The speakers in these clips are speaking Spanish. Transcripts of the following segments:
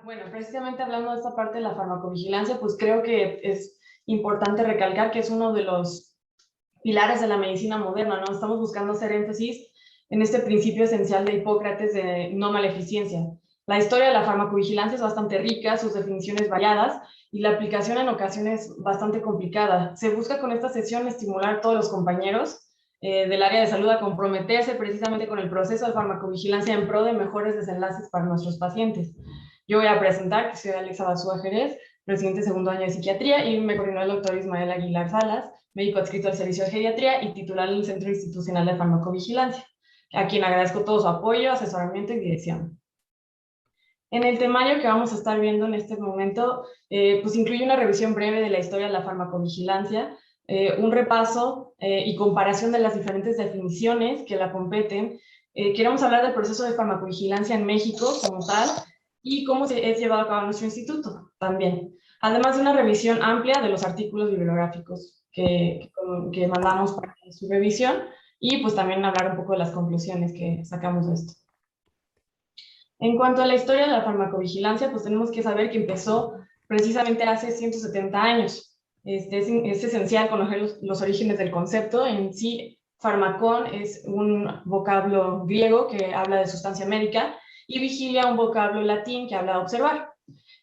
Bueno, precisamente hablando de esta parte de la farmacovigilancia, pues creo que es importante recalcar que es uno de los pilares de la medicina moderna, ¿no? Estamos buscando hacer énfasis en este principio esencial de Hipócrates de no maleficencia. La historia de la farmacovigilancia es bastante rica, sus definiciones variadas y la aplicación en ocasiones bastante complicada. Se busca con esta sesión estimular a todos los compañeros del área de salud a comprometerse precisamente con el proceso de farmacovigilancia en pro de mejores desenlaces para nuestros pacientes. Yo voy a presentar, que soy Alexa Basúa Jerez, residente segundo año de psiquiatría, y me coordinó el doctor Ismael Aguilar Salas, médico adscrito al servicio de geriatría y titular del Centro Institucional de Farmacovigilancia, a quien agradezco todo su apoyo, asesoramiento y dirección. En el temario que vamos a estar viendo en este momento, pues incluye una revisión breve de la historia de la farmacovigilancia, un repaso y comparación de las diferentes definiciones que la competen. Queremos hablar del proceso de farmacovigilancia en México como tal y cómo es llevado a cabo en nuestro instituto también. Además de una revisión amplia de los artículos bibliográficos que mandamos para su revisión y pues también hablar un poco de las conclusiones que sacamos de esto. En cuanto a la historia de la farmacovigilancia, pues tenemos que saber que empezó precisamente hace 170 años. Es esencial conocer los orígenes del concepto. En sí, farmacón es un vocablo griego que habla de sustancia médica y vigilia un vocablo latín que habla de observar.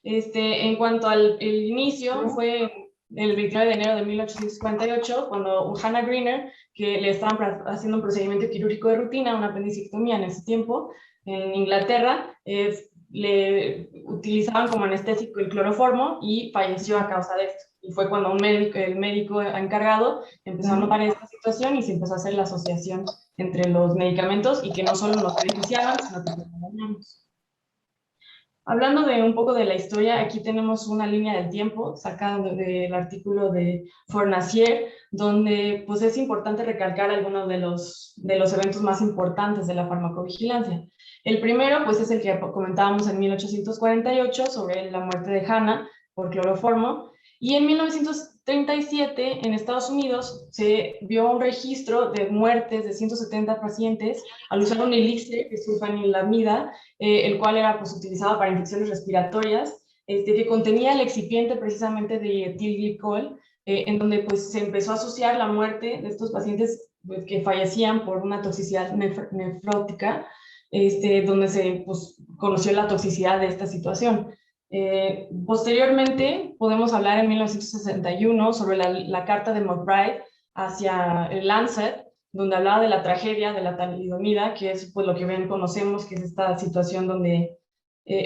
En cuanto al inicio, fue el 29 de enero de 1848, cuando Hannah Greener, que le estaban haciendo un procedimiento quirúrgico de rutina, una apendicectomía en ese tiempo, en Inglaterra, le utilizaban como anestésico el cloroformo y falleció a causa de esto. Y fue cuando el médico encargado empezó a notar esta situación y se empezó a hacer la asociación entre los medicamentos y que no solo nos beneficiaban, sino que nos dañamos. Hablando de un poco de la historia, aquí tenemos una línea del tiempo sacada del artículo de Fournier, donde pues es importante recalcar algunos de los eventos más importantes de la farmacovigilancia. El primero pues es el que comentábamos en 1848 sobre la muerte de Hannah por cloroformo, y en 1937 en Estados Unidos se vio un registro de muertes de 170 pacientes al usar un elixir que es sulfanilamida, el cual era pues, utilizado para infecciones respiratorias, que contenía el excipiente precisamente de etilglicol, en donde pues, se empezó a asociar la muerte de estos pacientes pues, que fallecían por una toxicidad nefrótica, donde se pues, conoció la toxicidad de esta situación. Posteriormente, podemos hablar en 1961 sobre la carta de McBride hacia el Lancet, donde hablaba de la tragedia de la talidomida, que es pues, lo que bien conocemos, que es esta situación donde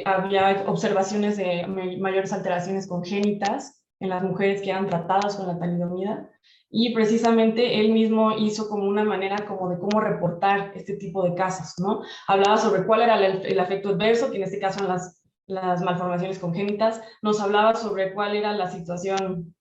había observaciones de mayores alteraciones congénitas en las mujeres que eran tratadas con la talidomida, y precisamente él mismo hizo como una manera como de cómo reportar este tipo de casos, ¿no? Hablaba sobre cuál era el efecto adverso, que en este caso eran las malformaciones congénitas, nos hablaba sobre cuál era la situación,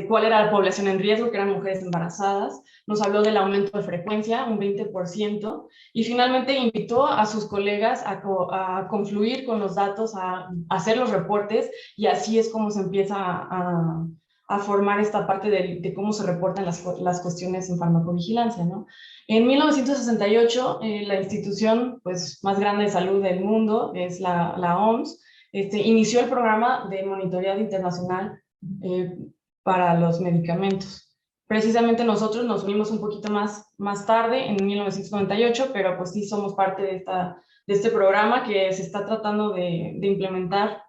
cuál era la población en riesgo, que eran mujeres embarazadas, nos habló del aumento de frecuencia, un 20%, y finalmente invitó a sus colegas a confluir con los datos, a hacer los reportes, y así es como se empieza a formar esta parte de cómo se reportan las cuestiones en farmacovigilancia, ¿no? En 1968, la institución pues, más grande de salud del mundo, es la OMS, inició el programa de monitoreo internacional para los medicamentos. Precisamente nosotros nos unimos un poquito más tarde, en 1998, pero pues sí somos parte de este programa que se está tratando de implementar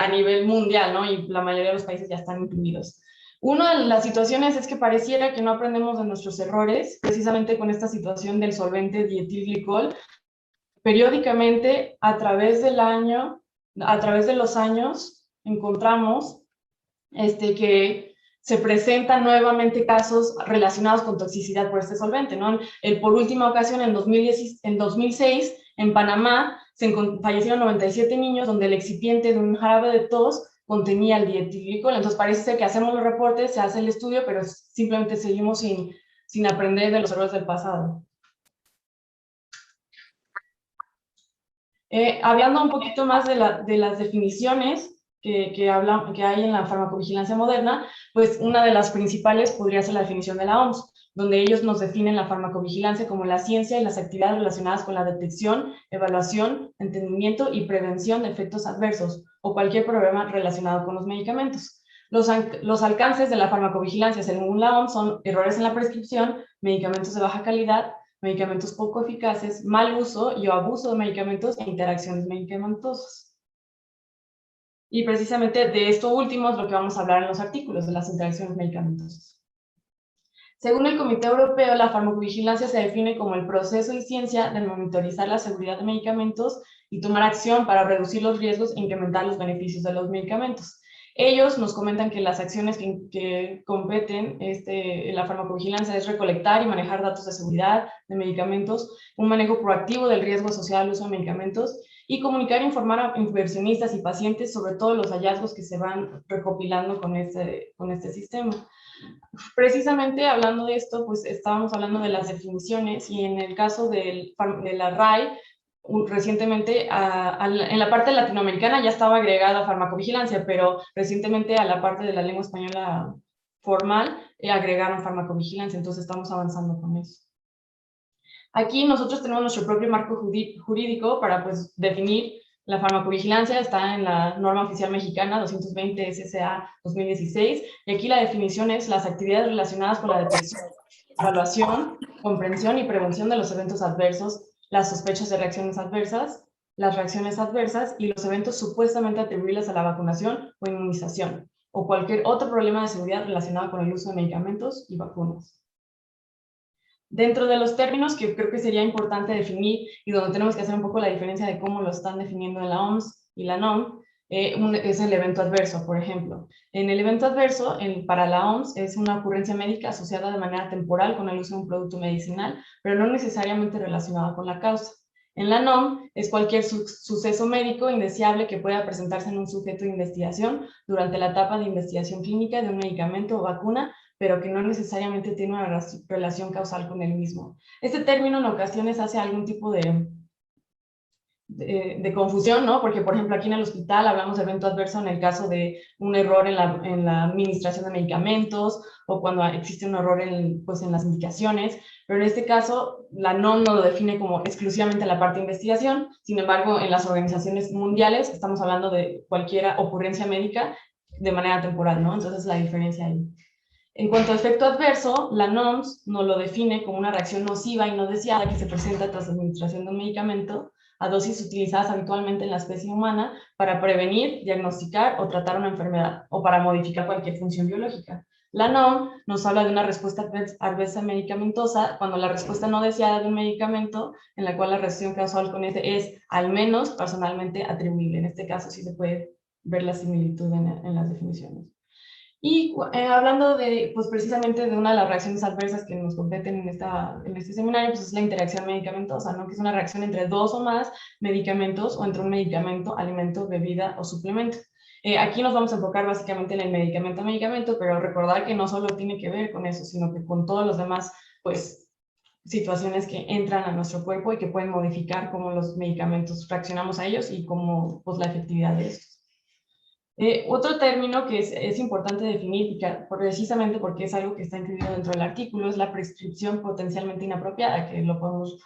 a nivel mundial, ¿no? Y la mayoría de los países ya están incluidos. Una de las situaciones es que pareciera que no aprendemos de nuestros errores, precisamente con esta situación del solvente dietilglicol. Periódicamente, a través de los años, encontramos que se presentan nuevamente casos relacionados con toxicidad por este solvente, ¿no? Por última ocasión, en 2006, en Panamá, fallecieron 97 niños donde el excipiente de un jarabe de tos contenía el dietilglicol. Entonces parece ser que hacemos los reportes, se hace el estudio, pero simplemente seguimos sin aprender de los errores del pasado. Hablando un poquito más de las definiciones que hay en la farmacovigilancia moderna, pues una de las principales podría ser la definición de la OMS, donde ellos nos definen la farmacovigilancia como la ciencia y las actividades relacionadas con la detección, evaluación, entendimiento y prevención de efectos adversos o cualquier problema relacionado con los medicamentos. Los alcances de la farmacovigilancia según la OMS son errores en la prescripción, medicamentos de baja calidad, medicamentos poco eficaces, mal uso y o abuso de medicamentos e interacciones medicamentosas. Y precisamente de esto último es lo que vamos a hablar en los artículos, de las interacciones medicamentosas. Según el Comité Europeo, la farmacovigilancia se define como el proceso y ciencia de monitorizar la seguridad de medicamentos y tomar acción para reducir los riesgos e incrementar los beneficios de los medicamentos. Ellos nos comentan que las acciones que competen en la farmacovigilancia es recolectar y manejar datos de seguridad de medicamentos, un manejo proactivo del riesgo asociado al uso de medicamentos y comunicar e informar a inversionistas y pacientes sobre todos los hallazgos que se van recopilando con este sistema. Precisamente hablando de esto, pues estábamos hablando de las definiciones y en el caso de la RAI, recientemente en la parte latinoamericana ya estaba agregada farmacovigilancia, pero recientemente a la parte de la lengua española formal agregaron farmacovigilancia, entonces estamos avanzando con eso. Aquí nosotros tenemos nuestro propio marco jurídico para pues definir la farmacovigilancia, está en la norma oficial mexicana 220 SSA 2016, y aquí la definición es las actividades relacionadas con la detección, evaluación, comprensión y prevención de los eventos adversos, las sospechas de reacciones adversas, las reacciones adversas y los eventos supuestamente atribuibles a la vacunación o inmunización, o cualquier otro problema de seguridad relacionado con el uso de medicamentos y vacunas. Dentro de los términos que creo que sería importante definir y donde tenemos que hacer un poco la diferencia de cómo lo están definiendo en la OMS y la NOM, es el evento adverso, por ejemplo. En el evento adverso, para la OMS, es una ocurrencia médica asociada de manera temporal con el uso de un producto medicinal, pero no necesariamente relacionada con la causa. En la NOM es cualquier suceso médico indeseable que pueda presentarse en un sujeto de investigación durante la etapa de investigación clínica de un medicamento o vacuna, pero que no necesariamente tiene una relación causal con el mismo. Este término en ocasiones hace algún tipo de confusión, ¿no? Porque, por ejemplo, aquí en el hospital hablamos de evento adverso en el caso de un error en la administración de medicamentos o cuando existe un error pues, en las indicaciones, pero en este caso la NOM no lo define como exclusivamente la parte de investigación, sin embargo, en las organizaciones mundiales estamos hablando de cualquier ocurrencia médica de manera temporal, ¿no? Entonces, la diferencia ahí. En cuanto a efecto adverso, la NOMS nos lo define como una reacción nociva y no deseada que se presenta tras la administración de un medicamento a dosis utilizadas habitualmente en la especie humana para prevenir, diagnosticar o tratar una enfermedad o para modificar cualquier función biológica. La NOM nos habla de una respuesta adversa medicamentosa cuando la respuesta no deseada de un medicamento en la cual la reacción causal con este es al menos personalmente atribuible. En este caso sí se puede ver la similitud en las definiciones. Y hablando pues precisamente de una de las reacciones adversas que nos competen en este seminario, pues es la interacción medicamentosa, ¿no? Que es una reacción entre dos o más medicamentos o entre un medicamento, alimento, bebida o suplemento. Aquí nos vamos a enfocar básicamente en el medicamento, pero recordar que no solo tiene que ver con eso, sino que con todos los demás, pues, situaciones que entran a nuestro cuerpo y que pueden modificar cómo los medicamentos reaccionamos a ellos y cómo, pues, la efectividad de estos. Otro término que es importante definir, precisamente porque es algo que está incluido dentro del artículo, es la prescripción potencialmente inapropiada, que lo podemos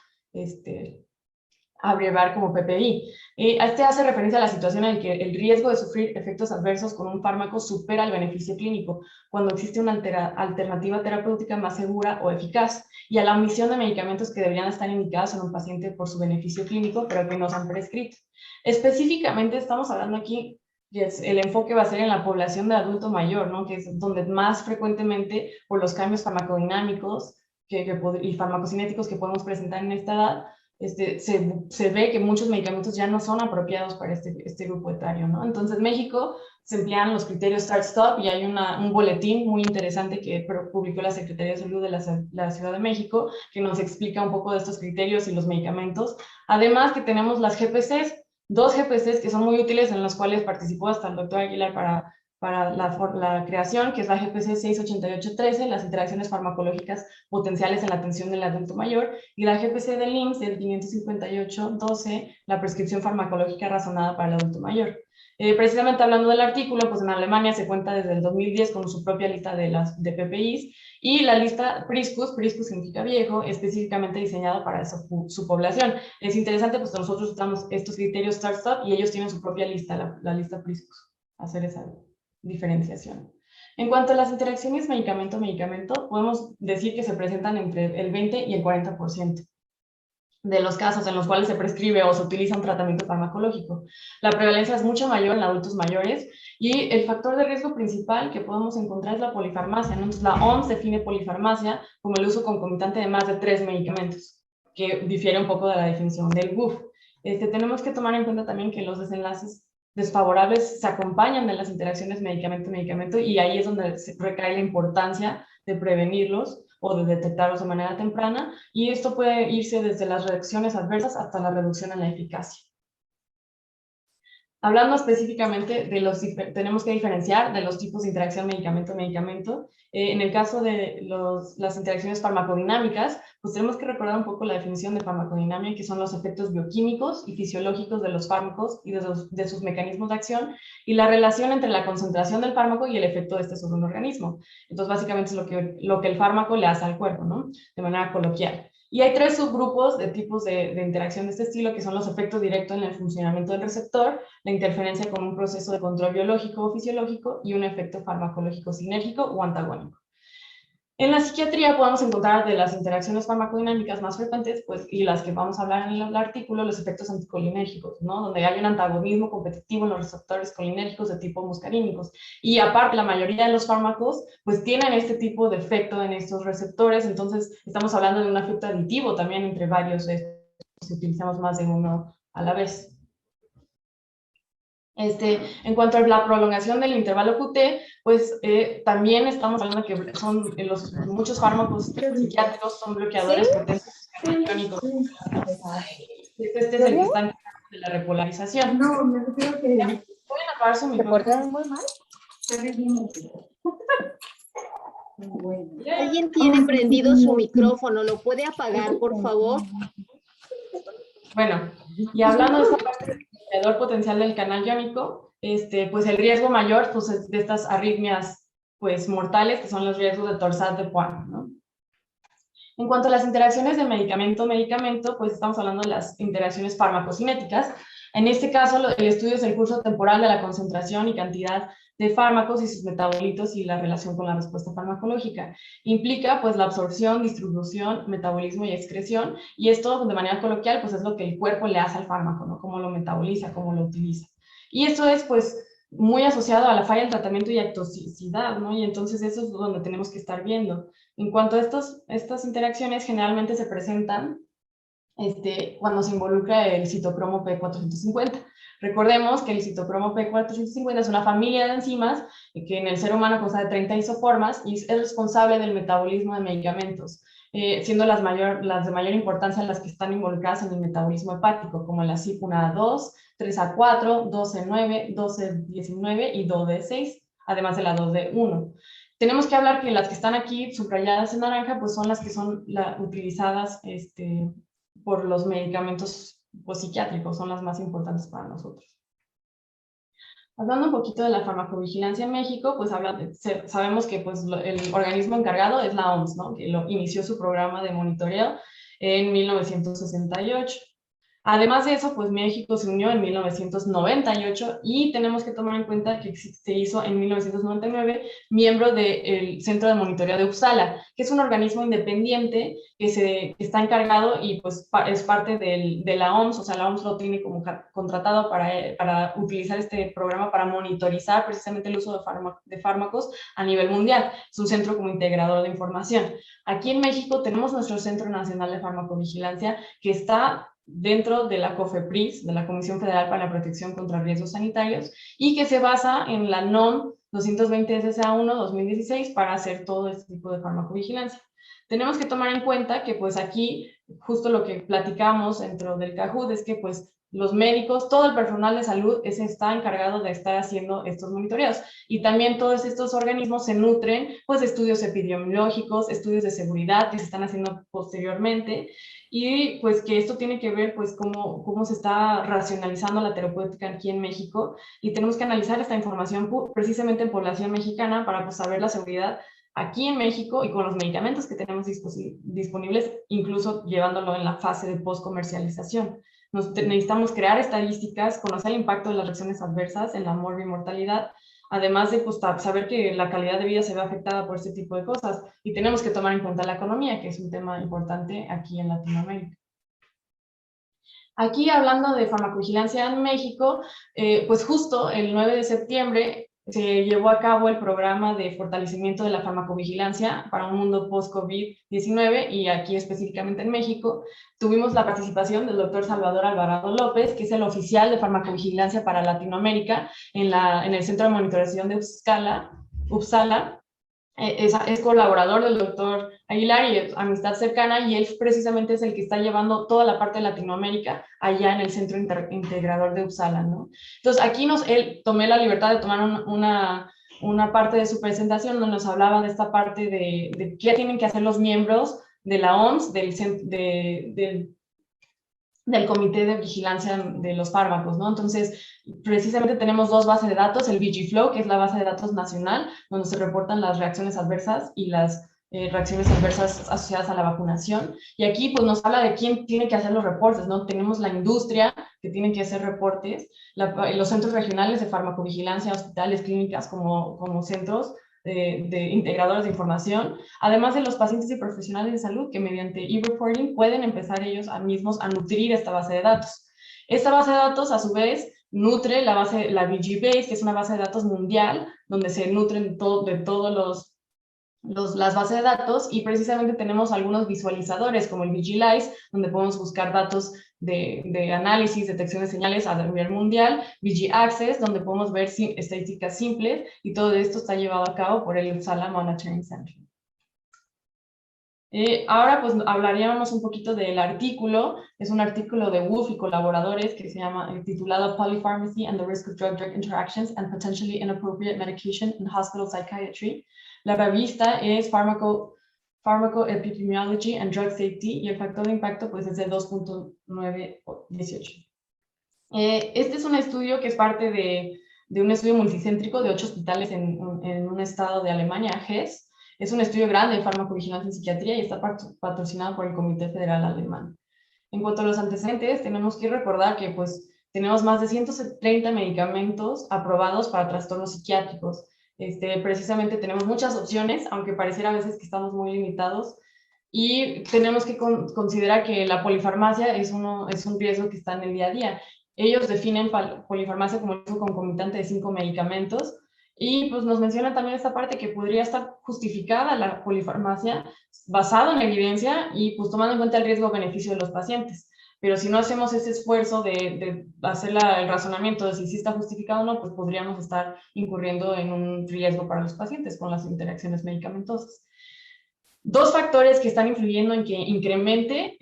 abreviar como PPI. Este hace referencia a la situación en la que el riesgo de sufrir efectos adversos con un fármaco supera el beneficio clínico, cuando existe una alternativa terapéutica más segura o eficaz, y a la omisión de medicamentos que deberían estar indicados en un paciente por su beneficio clínico, pero que no se han prescrito. Específicamente estamos hablando aquí el enfoque va a ser en la población de adulto mayor, ¿no? Que es donde más frecuentemente, por los cambios farmacodinámicos y farmacocinéticos que podemos presentar en esta edad, se ve que muchos medicamentos ya no son apropiados para este grupo etario, ¿no? Entonces, México se emplean los criterios Start-Stop y hay un boletín muy interesante que publicó la Secretaría de Salud de la Ciudad de México que nos explica un poco de estos criterios y los medicamentos. Además que tenemos las GPCs, dos GPCs que son muy útiles en los cuales participó hasta el doctor Aguilar para para la creación, que es la GPC 68813, las interacciones farmacológicas potenciales en la atención del adulto mayor, y la GPC del IMSS del 55812, la prescripción farmacológica razonada para el adulto mayor. Precisamente hablando del artículo, pues en Alemania se cuenta desde el 2010 con su propia lista de PPIs, y la lista PRISCUS significa viejo, específicamente diseñada para su población. Es interesante, pues nosotros usamos estos criterios START y ellos tienen su propia lista, la lista PRISCUS, hacer esa diferenciación. En cuanto a las interacciones medicamento-medicamento, podemos decir que se presentan entre el 20 y el 40% de los casos en los cuales se prescribe o se utiliza un tratamiento farmacológico. La prevalencia es mucho mayor en adultos mayores y el factor de riesgo principal que podemos encontrar es la polifarmacia, ¿no? Entonces, la OMS define polifarmacia como el uso concomitante de más de 3 medicamentos, que difiere un poco de la definición del WUF. Tenemos que tomar en cuenta también que los desenlaces desfavorables se acompañan de las interacciones medicamento-medicamento y ahí es donde recae la importancia de prevenirlos o de detectarlos de manera temprana, y esto puede irse desde las reacciones adversas hasta la reducción en la eficacia. Hablando específicamente de tenemos que diferenciar de los tipos de interacción medicamento-medicamento. En el caso de las interacciones farmacodinámicas, pues tenemos que recordar un poco la definición de farmacodinamia, que son los efectos bioquímicos y fisiológicos de los fármacos y de sus mecanismos de acción, y la relación entre la concentración del fármaco y el efecto de este sobre un organismo. Entonces, básicamente es lo que el fármaco le hace al cuerpo, ¿no? De manera coloquial. Y hay 3 subgrupos de tipos de interacción de este estilo, que son los efectos directos en el funcionamiento del receptor, la interferencia con un proceso de control biológico o fisiológico y un efecto farmacológico sinérgico o antagónico. En la psiquiatría podemos encontrar de las interacciones farmacodinámicas más frecuentes, pues, y las que vamos a hablar en el artículo, los efectos anticolinérgicos, ¿no? Donde hay un antagonismo competitivo en los receptores colinérgicos de tipo muscarínicos. Y aparte, la mayoría de los fármacos, pues, tienen este tipo de efecto en estos receptores, entonces estamos hablando de un efecto aditivo también entre varios de estos, si utilizamos más de uno a la vez. En cuanto a la prolongación del intervalo QT, pues también estamos hablando que son muchos fármacos psiquiátricos son bloqueadores potentes catiónicos. Este es el que está en de la repolarización. No, me refiero que ¿pueden apagar su micrófono? muy mal? Alguien tiene prendido su micrófono, ¿lo puede apagar, por favor? Bueno, y hablando de esta parte del bloqueador potencial del canal iónico, pues el riesgo mayor pues, es de estas arritmias pues, mortales, que son los riesgos de torsade de Poinot, ¿no? En cuanto a las interacciones de medicamento-medicamento, pues estamos hablando de las interacciones farmacocinéticas. En este caso, el estudio es el curso temporal de la concentración y cantidad de fármacos y sus metabolitos y la relación con la respuesta farmacológica. Implica, pues, la absorción, distribución, metabolismo y excreción, y esto, de manera coloquial, pues, es lo que el cuerpo le hace al fármaco, ¿no? Cómo lo metaboliza, cómo lo utiliza. Y esto es, pues, muy asociado a la falla en tratamiento y a toxicidad, ¿no? Y entonces eso es donde tenemos que estar viendo. En cuanto a estas interacciones, generalmente se presentan cuando se involucra el citocromo P450. Recordemos que el citocromo P450 es una familia de enzimas que en el ser humano consta de 30 isoformas y es responsable del metabolismo de medicamentos, siendo las de mayor importancia las que están involucradas en el metabolismo hepático, como la CYP1A2, 3A4, 12-9, 12-19 y 2D6, además de la 2D1. Tenemos que hablar que las que están aquí subrayadas en naranja, pues son las que son utilizadas por los medicamentos psiquiátricos, son las más importantes para nosotros. Hablando un poquito de la farmacovigilancia en México, pues sabemos que pues, el organismo encargado es la OMS, ¿no? Que inició su programa de monitoreo en 1968. Además de eso, pues México se unió en 1998 y tenemos que tomar en cuenta que se hizo en 1999 miembro del Centro de Monitoreo de Uppsala, que es un organismo independiente que está encargado y pues es parte de la OMS, o sea, la OMS lo tiene como contratado para utilizar este programa para monitorizar precisamente el uso de fármacos a nivel mundial. Es un centro como integrador de información. Aquí en México tenemos nuestro Centro Nacional de Farmacovigilancia que está dentro de la COFEPRIS, de la Comisión Federal para la Protección contra Riesgos Sanitarios, y que se basa en la NOM 220-SSA1-2016 para hacer todo este tipo de farmacovigilancia. Tenemos que tomar en cuenta que pues aquí, justo lo que platicamos dentro del CAJUD es que pues los médicos, todo el personal de salud está encargado de estar haciendo estos monitoreos. Y también todos estos organismos se nutren pues, de estudios epidemiológicos, estudios de seguridad que se están haciendo posteriormente, y pues que esto tiene que ver pues cómo se está racionalizando la terapéutica aquí en México, y tenemos que analizar esta información precisamente en población mexicana para pues, saber la seguridad aquí en México y con los medicamentos que tenemos disponibles, incluso llevándolo en la fase de post-comercialización. Necesitamos crear estadísticas, conocer el impacto de las reacciones adversas en la morbi-mortalidad, además de pues, saber que la calidad de vida se ve afectada por este tipo de cosas, y tenemos que tomar en cuenta la economía, que es un tema importante aquí en Latinoamérica. Aquí, hablando de farmacovigilancia en México, pues justo el 9 de septiembre se llevó a cabo el programa de fortalecimiento de la farmacovigilancia para un mundo post-COVID-19, y aquí específicamente en México tuvimos la participación del doctor Salvador Alvarado López, que es el oficial de farmacovigilancia para Latinoamérica en el Centro de Monitorización de Uppsala. Es colaborador del doctor Aguilar y es amistad cercana, y él precisamente es el que está llevando toda la parte de Latinoamérica allá en el Centro Integrador de Uppsala, ¿no? Entonces aquí él tomé la libertad de tomar una parte de su presentación donde nos hablaba de esta parte de qué tienen que hacer los miembros de la OMS, del Comité de Vigilancia de los Fármacos, ¿no? Entonces, precisamente tenemos dos bases de datos, el VigiFlow, que es la base de datos nacional, donde se reportan las reacciones adversas y las reacciones adversas asociadas a la vacunación. Y aquí, pues, nos habla de quién tiene que hacer los reportes, ¿no? Tenemos la industria, que tiene que hacer reportes, los centros regionales de farmacovigilancia, hospitales, clínicas, como centros de integradores de información, además de los pacientes y profesionales de salud que mediante e-reporting pueden empezar ellos mismos a nutrir esta base de datos. Esta base de datos, a su vez, nutre la VGBase, que es una base de datos mundial, donde se nutren de todos las bases de datos, y precisamente tenemos algunos visualizadores como el Vigilize, donde podemos buscar datos de análisis, detección de señales a nivel mundial, VigiAccess, donde podemos ver estadísticas simples, y todo esto está llevado a cabo por el Uppsala Monitoring Center. Ahora pues hablaríamos un poquito del artículo. Es un artículo de Wolf y colaboradores que se llama titulado Polypharmacy and the Risk of Drug-Drug Interactions and Potentially Inappropriate Medication in Hospital Psychiatry. La revista es Pharmacoepidemiology and Drug Safety, y el factor de impacto pues es de 2.918. Este es un estudio que es parte de un estudio multicéntrico de 8 hospitales en un estado de Alemania, Hesse. Es un estudio grande de farmacovigilancia en psiquiatría y está patrocinado por el Comité Federal Alemán. En cuanto a los antecedentes, tenemos que recordar que pues, tenemos más de 130 medicamentos aprobados para trastornos psiquiátricos. Precisamente tenemos muchas opciones, aunque pareciera a veces que estamos muy limitados, y tenemos que considerar que la polifarmacia es un riesgo que está en el día a día. Ellos definen polifarmacia como el uso concomitante de 5 medicamentos, y pues nos menciona también esta parte que podría estar justificada la polifarmacia basado en evidencia y pues tomando en cuenta el riesgo-beneficio de los pacientes. Pero si no hacemos ese esfuerzo de hacer el razonamiento de si sí está justificado o no, pues podríamos estar incurriendo en un riesgo para los pacientes con las interacciones medicamentosas. Dos factores que están influyendo en que incremente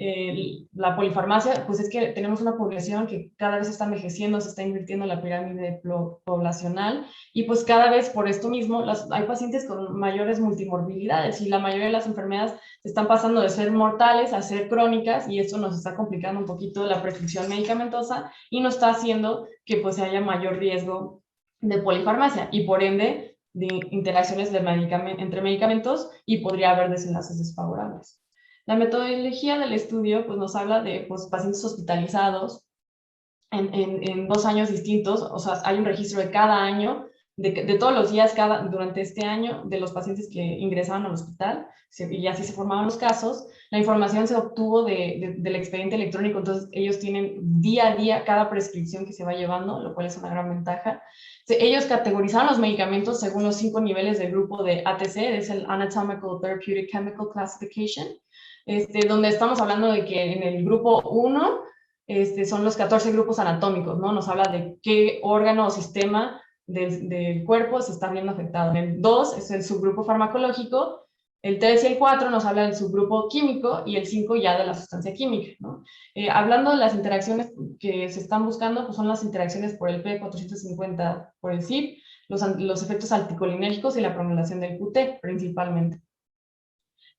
la polifarmacia, pues es que tenemos una población que cada vez está envejeciendo, se está invirtiendo en la pirámide poblacional, y pues cada vez por esto mismo hay pacientes con mayores multimorbilidades, y la mayoría de las enfermedades se están pasando de ser mortales a ser crónicas, y esto nos está complicando un poquito la prescripción medicamentosa y nos está haciendo que pues haya mayor riesgo de polifarmacia, y por ende de interacciones entre medicamentos, y podría haber desenlaces desfavorables. La metodología del estudio pues, nos habla de pues, pacientes hospitalizados en 2 años distintos, o sea, hay un registro de cada año, de todos los días durante este año, de los pacientes que ingresaban al hospital, y así se formaban los casos. La información se obtuvo del expediente electrónico, entonces ellos tienen día a día cada prescripción que se va llevando, lo cual es una gran ventaja. Ellos categorizaron los medicamentos según los 5 niveles del grupo de ATC, es el Anatomical Therapeutic Chemical Classification, donde estamos hablando de que en el grupo 1 son los 14 grupos anatómicos, ¿no? Nos habla de qué órgano o sistema del cuerpo se está viendo afectado. En el 2 es el subgrupo farmacológico, El 3 y el 4 nos habla del subgrupo químico y el 5 ya de la sustancia química, ¿no? Hablando de las interacciones que se están buscando, pues son las interacciones por el P450 por el CYP, los efectos anticolinérgicos y la promulgación del QT principalmente.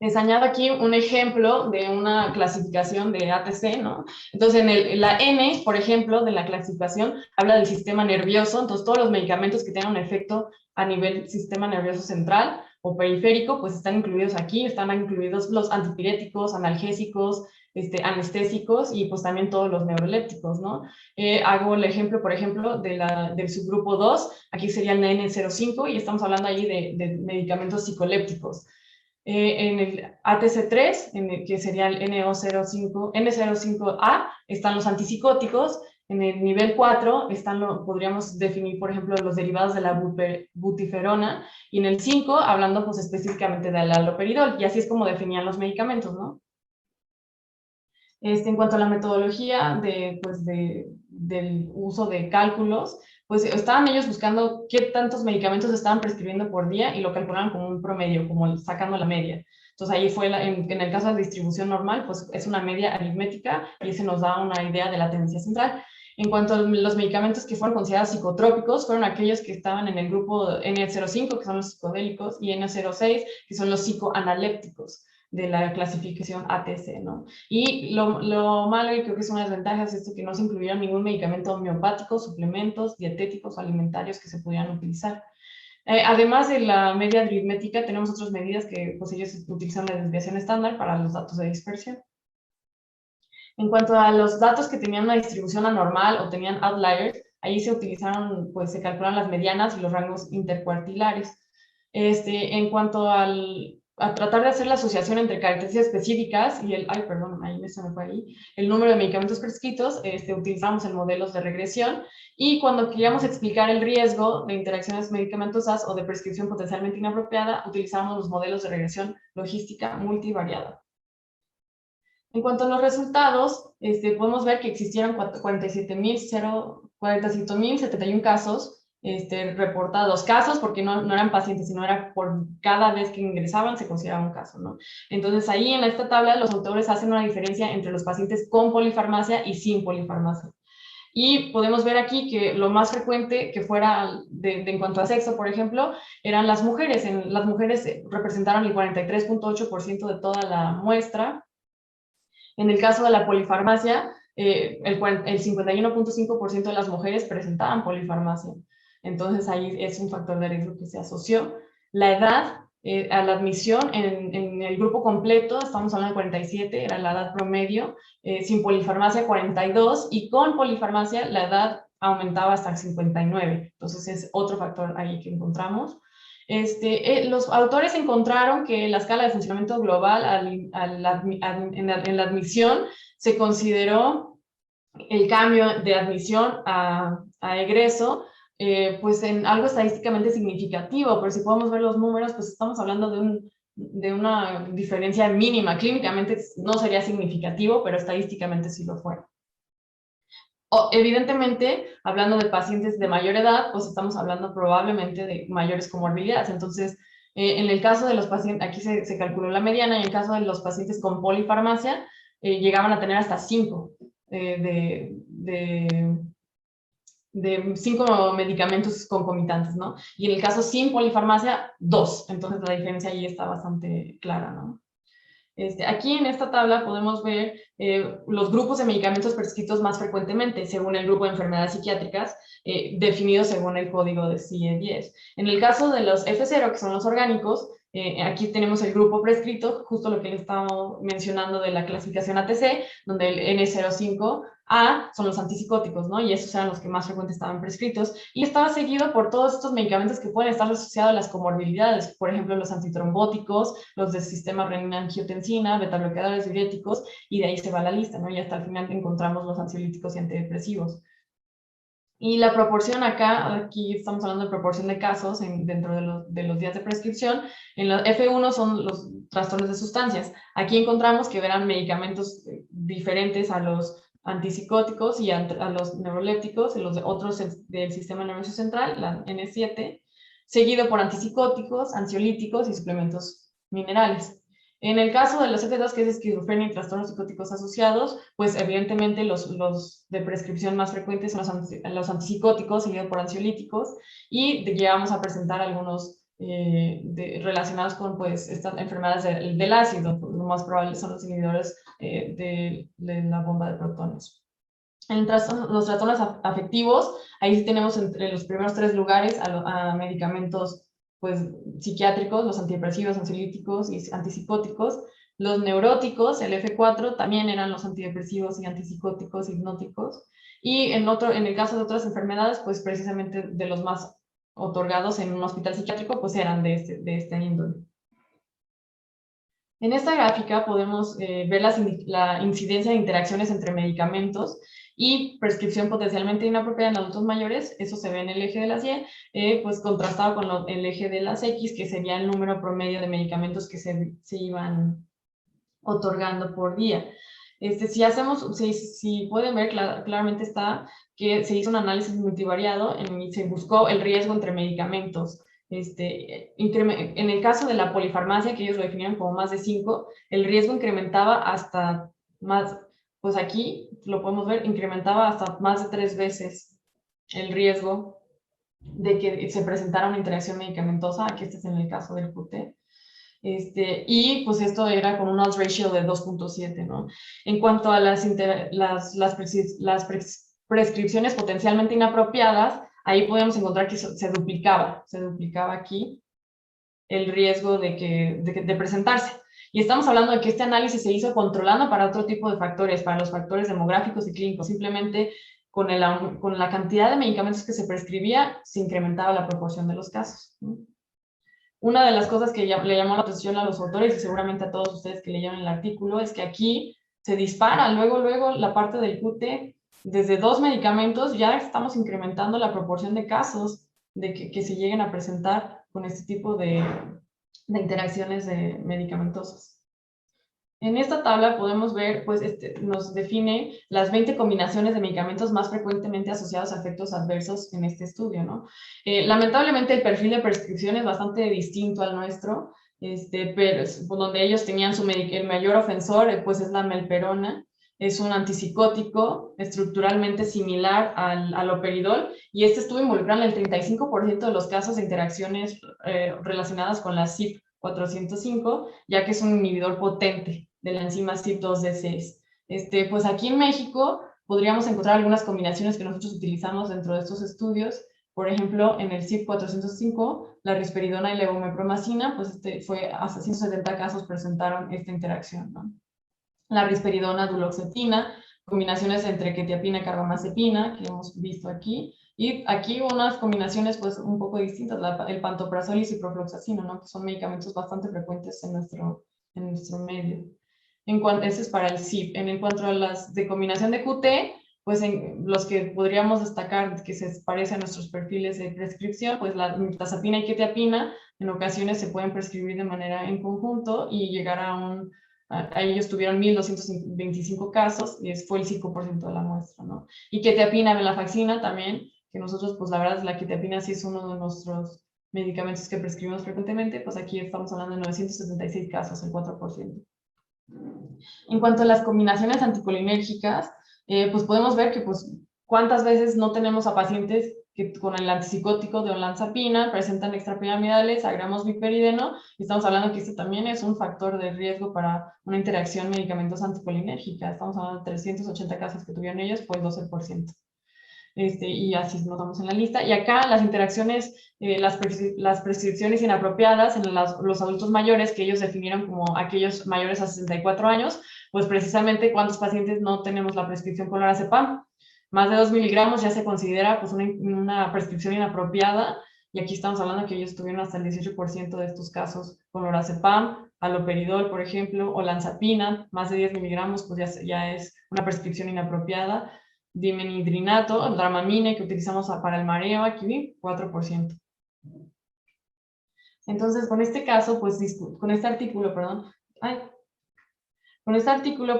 Les añado aquí un ejemplo de una clasificación de ATC, ¿no? Entonces, la N, por ejemplo, de la clasificación, habla del sistema nervioso, entonces todos los medicamentos que tengan un efecto a nivel sistema nervioso central o periférico, pues están incluidos aquí, están incluidos los antipiréticos, analgésicos, anestésicos y pues también todos los neurolépticos, ¿no? Hago el ejemplo, por ejemplo, del subgrupo 2, aquí sería el N05 y estamos hablando ahí de medicamentos psicolépticos. En el ATC3, que sería el N05A, están los antipsicóticos. En el nivel 4 podríamos definir, por ejemplo, los derivados de la butiferona. Y en el 5, hablando pues específicamente del haloperidol. Y así es como definían los medicamentos, ¿no? En cuanto a la metodología del uso de cálculos, pues estaban ellos buscando qué tantos medicamentos estaban prescribiendo por día y lo calculaban como un promedio, como sacando la media. Entonces ahí fue, en el caso de distribución normal, pues es una media aritmética y ese nos da una idea de la tendencia central. En cuanto a los medicamentos que fueron considerados psicotrópicos, fueron aquellos que estaban en el grupo N05, que son los psicodélicos, y N06, que son los psicoanalépticos de la clasificación ATC, ¿no? Y lo malo, y creo que es una desventaja, es esto que no se incluyeron ningún medicamento homeopático, suplementos, dietéticos o alimentarios que se pudieran utilizar. Además de la media aritmética, tenemos otras medidas que pues ellos utilizan la desviación estándar para los datos de dispersión. En cuanto a los datos que tenían una distribución anormal o tenían outliers, ahí se utilizaron, pues se calculan las medianas y los rangos intercuartilares. En cuanto a tratar de hacer la asociación entre características específicas y el número de medicamentos prescritos, utilizamos el modelos de regresión y cuando queríamos explicar el riesgo de interacciones medicamentosas o de prescripción potencialmente inapropiada, utilizamos los modelos de regresión logística multivariada. En cuanto a los resultados, podemos ver que existieron 47.071 casos reportados. Casos porque no eran pacientes, sino era por cada vez que ingresaban se consideraba un caso, ¿no? Entonces ahí en esta tabla los autores hacen una diferencia entre los pacientes con polifarmacia y sin polifarmacia. Y podemos ver aquí que lo más frecuente que fuera en cuanto a sexo, por ejemplo, eran las mujeres. Las mujeres representaron el 43.8% de toda la muestra. En el caso de la polifarmacia, el 51.5% de las mujeres presentaban polifarmacia. Entonces ahí es un factor de riesgo que se asoció. La edad a la admisión en el grupo completo, estamos hablando de 47, era la edad promedio, sin polifarmacia 42 y con polifarmacia la edad aumentaba hasta 59. Entonces es otro factor ahí que encontramos. Los autores encontraron que la escala de funcionamiento global en la admisión se consideró el cambio de admisión a egreso pues en algo estadísticamente significativo, pero si podemos ver los números, pues estamos hablando de una diferencia mínima. Clínicamente no sería significativo, pero estadísticamente sí lo fue. Evidentemente, hablando de pacientes de mayor edad, pues estamos hablando probablemente de mayores comorbilidades. Entonces, en el caso de los pacientes, aquí se calculó la mediana, y en el caso de los pacientes con polifarmacia, llegaban a tener hasta 5 de 5 medicamentos concomitantes, ¿no? Y en el caso sin polifarmacia, 2. Entonces, la diferencia ahí está bastante clara, ¿no? Aquí en esta tabla podemos ver los grupos de medicamentos prescritos más frecuentemente según el grupo de enfermedades psiquiátricas definidos según el código de CIE-10. En el caso de los F0, que son los orgánicos, aquí tenemos el grupo prescrito, justo lo que le estamos mencionando de la clasificación ATC, donde el N05A son los antipsicóticos, ¿no? Y esos eran los que más frecuentes estaban prescritos. Y estaba seguido por todos estos medicamentos que pueden estar asociados a las comorbilidades, por ejemplo, los antitrombóticos, los del sistema renina-angiotensina, betabloqueadores diuréticos, y de ahí se va la lista, ¿no? Y hasta el final encontramos los ansiolíticos y antidepresivos. Y la proporción aquí estamos hablando de proporción de casos dentro de los días de prescripción. En los F1 son los trastornos de sustancias. Aquí encontramos que verán medicamentos diferentes a los antipsicóticos y a los neurolépticos, los otros del sistema nervioso central, la N7, seguido por antipsicóticos, ansiolíticos y suplementos minerales. En el caso de los CT2, que es esquizofrenia y trastornos psicóticos asociados, pues evidentemente los de prescripción más frecuentes son los antipsicóticos, seguido por ansiolíticos, y llegamos a presentar algunos relacionados con pues, estas enfermedades del ácido. Lo más probable son los inhibidores de la bomba de protones. En los trastornos afectivos, ahí sí tenemos entre los primeros 3 lugares a medicamentos pues, psiquiátricos, los antidepresivos, ansiolíticos y antipsicóticos. Los neuróticos, el F4, también eran los antidepresivos y antipsicóticos hipnóticos. Y en el caso de otras enfermedades, pues precisamente de los más otorgados en un hospital psiquiátrico, pues eran de esta índole. En esta gráfica podemos ver la incidencia de interacciones entre medicamentos y prescripción potencialmente inapropiada en adultos mayores. Eso se ve en el eje de las Y, pues contrastado con el eje de las X, que sería el número promedio de medicamentos que se iban otorgando por día. Si pueden ver, claramente está que se hizo un análisis multivariado y se buscó el riesgo entre medicamentos. En el caso de la polifarmacia, que ellos lo definían como más de 5, el riesgo incrementaba hasta más, pues aquí lo podemos ver, incrementaba hasta más de 3 veces el riesgo de que se presentara una interacción medicamentosa. Aquí este es en el caso del QT. Y pues esto era con un odds ratio de 2.7, ¿no? En cuanto a las prescripciones potencialmente inapropiadas, ahí podemos encontrar que se duplicaba aquí el riesgo de presentarse. Y estamos hablando de que este análisis se hizo controlando para otro tipo de factores, para los factores demográficos y clínicos. Simplemente con la cantidad de medicamentos que se prescribía, se incrementaba la proporción de los casos, ¿no? Una de las cosas que le llamó la atención a los autores y seguramente a todos ustedes que leyeron el artículo es que aquí se dispara luego la parte del QT. Desde 2 medicamentos ya estamos incrementando la proporción de casos de que se lleguen a presentar con este tipo de interacciones medicamentosas. En esta tabla podemos ver, pues nos define las 20 combinaciones de medicamentos más frecuentemente asociados a efectos adversos en este estudio, ¿no? Lamentablemente el perfil de prescripción es bastante distinto al nuestro, pero donde ellos tenían el mayor ofensor, pues es la melperona. Es un antipsicótico estructuralmente similar al haloperidol, y estuvo involucrado en el 35% de los casos de interacciones relacionadas con la CYP405, ya que es un inhibidor potente de la enzima CYP2D6. Pues aquí en México podríamos encontrar algunas combinaciones que nosotros utilizamos dentro de estos estudios. Por ejemplo, en el CYP405, la risperidona y levomepromacina, pues fue hasta 170 casos presentaron esta interacción, ¿no? La risperidona, duloxetina, combinaciones entre quetiapina y carbamazepina, que hemos visto aquí, y aquí unas combinaciones pues un poco distintas, el pantoprazol y ciprofloxacino, ¿no? Que son medicamentos bastante frecuentes en nuestro medio. Ese es para el CYP. En cuanto a las de combinación de QT, pues los que podríamos destacar que se parecen a nuestros perfiles de prescripción, pues la mirtazapina y quetiapina en ocasiones se pueden prescribir de manera en conjunto y llegar a ellos tuvieron 1,225 casos y fue el 5% de la muestra, ¿no? Y quetiapina, venlafaxina también, que nosotros, pues la verdad, la quetiapina sí es uno de nuestros medicamentos que prescribimos frecuentemente, pues aquí estamos hablando de 976 casos, el 4%. En cuanto a las combinaciones anticolinérgicas, pues podemos ver que pues cuántas veces no tenemos a pacientes que con el antipsicótico de olanzapina presentan extrapiramidales a gramos biperideno, y estamos hablando que este también es un factor de riesgo para una interacción medicamentosa anticolinérgica. Estamos hablando de 380 casos que tuvieron ellos, pues 12%. Y así notamos en la lista. Y acá las interacciones, las prescripciones inapropiadas en los adultos mayores, que ellos definieron como aquellos mayores a 64 años, pues precisamente cuántos pacientes no tenemos la prescripción con lorazepam. Más de 2 miligramos ya se considera pues una prescripción inapropiada, y aquí estamos hablando que ellos tuvieron hasta el 18% de estos casos con lorazepam, haloperidol, por ejemplo, o olanzapina, más de 10 miligramos, pues ya es una prescripción inapropiada. Dimenhidrinato, Dramamine, que utilizamos para el mareo, aquí 4%. Entonces, con este caso, pues, con este artículo,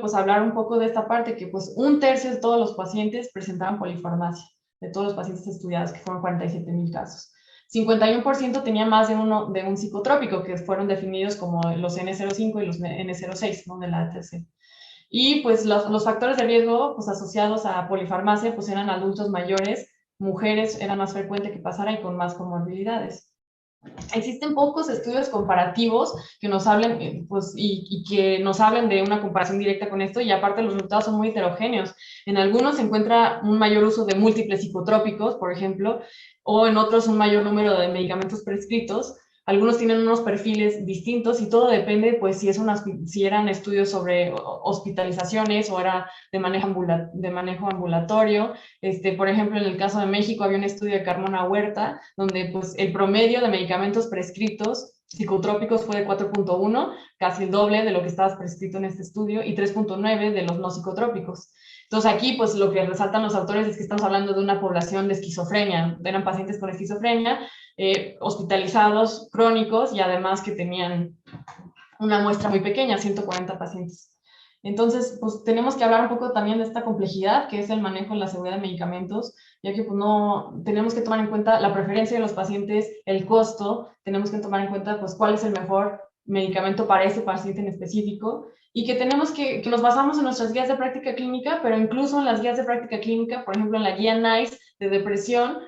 pues hablar un poco de esta parte, que pues 1/3 de todos los pacientes presentaban polifarmacia, de todos los pacientes estudiados, que fueron 47,000 casos. 51% tenía más de un psicotrópico, que fueron definidos como los N05 y los N06, ¿no? De la ATC. Y pues los factores de riesgo pues, asociados a polifarmacia pues, eran adultos mayores, mujeres era más frecuente que pasara y con más comorbilidades. Existen pocos estudios comparativos que nos hablen, pues, y que nos hablen de una comparación directa con esto, y aparte los resultados son muy heterogéneos. En algunos se encuentra un mayor uso de múltiples psicotrópicos, por ejemplo, o en otros un mayor número de medicamentos prescritos. Algunos tienen unos perfiles distintos y todo depende, pues, si eran estudios sobre hospitalizaciones o era de manejo ambulatorio. Por ejemplo, en el caso de México había un estudio de Carmona Huerta, donde pues, el promedio de medicamentos prescritos psicotrópicos fue de 4.1, casi el doble de lo que estaba prescrito en este estudio, y 3.9 de los no psicotrópicos. Entonces aquí, pues lo que resaltan los autores es que estamos hablando de una población de esquizofrenia, eran pacientes con esquizofrenia, hospitalizados, crónicos, y además que tenían una muestra muy pequeña, 140 pacientes. Entonces, pues tenemos que hablar un poco también de esta complejidad que es el manejo en la seguridad de medicamentos, ya que pues, no tenemos que tomar en cuenta la preferencia de los pacientes, el costo, tenemos que tomar en cuenta pues cuál es el mejor medicamento para ese paciente en específico, y que tenemos que nos basamos en nuestras guías de práctica clínica, pero incluso en las guías de práctica clínica, por ejemplo, en la guía NICE de depresión,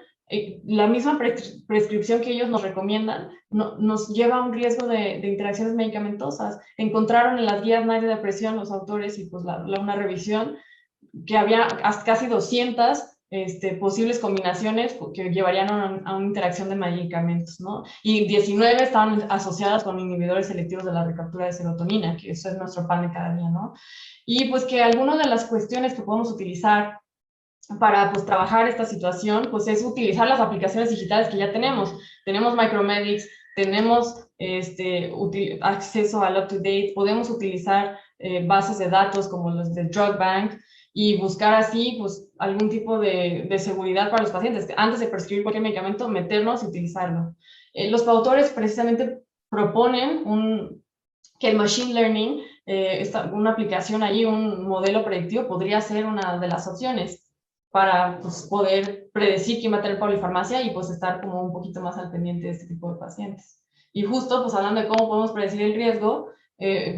la misma prescripción que ellos nos recomiendan nos lleva a un riesgo de interacciones medicamentosas. Encontraron en las guías NICE de depresión los autores y pues una revisión que había casi 200 posibles combinaciones que llevarían a una interacción de medicamentos, ¿no? Y 19 estaban asociadas con inhibidores selectivos de la recaptura de serotonina, que eso es nuestro pan de cada día, ¿no? Y pues que algunas de las cuestiones que podemos utilizar para pues, trabajar esta situación, pues es utilizar las aplicaciones digitales que ya tenemos. Tenemos Micromedics, tenemos acceso al UpToDate, podemos utilizar bases de datos como los de Drug Bank y buscar así pues, algún tipo de seguridad para los pacientes. Antes de prescribir cualquier medicamento, meternos y utilizarlo. Los autores precisamente proponen que el Machine Learning, una aplicación ahí, un modelo predictivo, podría ser una de las opciones para pues, poder predecir quién va a tener polifarmacia y pues estar como un poquito más al pendiente de este tipo de pacientes. Y justo pues hablando de cómo podemos predecir el riesgo,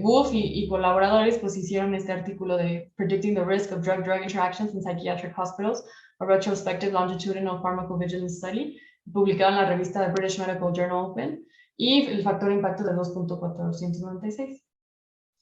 Wolf y colaboradores pues hicieron este artículo de Predicting the Risk of Drug-Drug Interactions in Psychiatric Hospitals, a Retrospective Longitudinal Pharmacovigilance Study, publicado en la revista The British Medical Journal Open, y el factor de impacto de 2.496.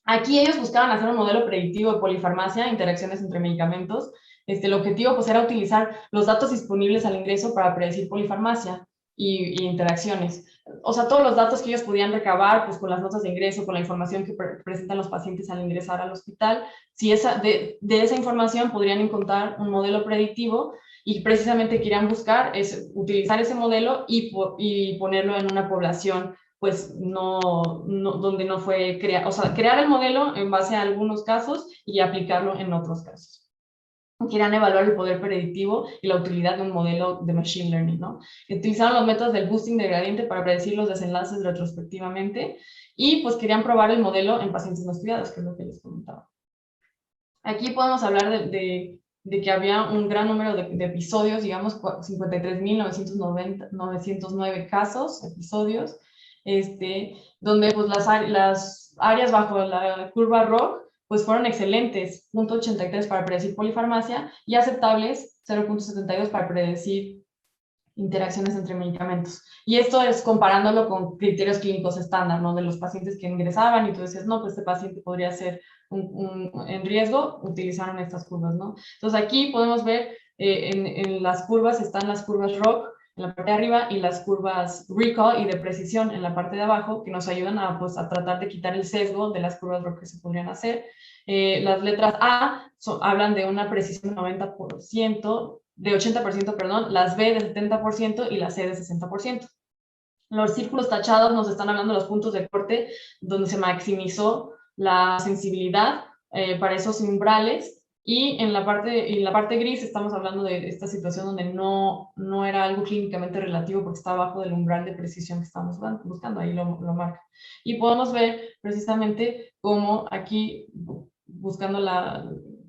Aquí ellos buscaban hacer un modelo predictivo de polifarmacia, interacciones entre medicamentos. El objetivo pues, era utilizar los datos disponibles al ingreso para predecir polifarmacia y interacciones. O sea, todos los datos que ellos podían recabar pues, con las notas de ingreso, con la información que presentan los pacientes al ingresar al hospital, si de esa información podrían encontrar un modelo predictivo y precisamente querían buscar utilizar ese modelo y ponerlo en una población pues donde no fue creado, o sea, crear el modelo en base a algunos casos y aplicarlo en otros casos. Quieran evaluar el poder predictivo y la utilidad de un modelo de Machine Learning, ¿no? Utilizaron los métodos del boosting de gradiente para predecir los desenlaces retrospectivamente y pues querían probar el modelo en pacientes no estudiados, que es lo que les comentaba. Aquí podemos hablar de que había un gran número de episodios, digamos 53.909 casos, episodios, donde pues las áreas bajo la curva ROC pues fueron excelentes, 0.83 para predecir polifarmacia y aceptables, 0.72 para predecir interacciones entre medicamentos. Y esto es comparándolo con criterios clínicos estándar, ¿no? De los pacientes que ingresaban y tú dices, no, pues este paciente podría ser en riesgo, utilizaron estas curvas, ¿no? Entonces aquí podemos ver en las curvas están las curvas ROC en la parte de arriba y las curvas recall y de precisión en la parte de abajo que nos ayudan a tratar de quitar el sesgo de las curvas ROC que se podrían hacer. Las letras A hablan de una precisión de 90%, de 80%, perdón, las B de 70% y la C de 60%. Los círculos tachados nos están hablando de los puntos de corte donde se maximizó la sensibilidad para esos umbrales, y en la parte gris estamos hablando de esta situación donde no era algo clínicamente relativo porque está abajo del umbral de precisión que estamos buscando, ahí lo marca. Y podemos ver precisamente cómo aquí,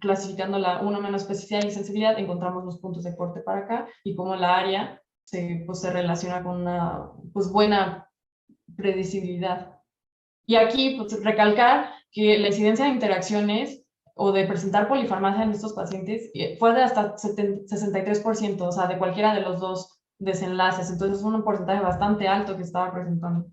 clasificando la 1 menos especificidad y sensibilidad, encontramos los puntos de corte para acá y cómo la área se relaciona con una pues, buena predecibilidad. Y aquí pues, recalcar que la incidencia de interacciones o de presentar polifarmacia en estos pacientes fue de hasta 63%, o sea, de cualquiera de los dos desenlaces. Entonces es un porcentaje bastante alto que estaba presentando.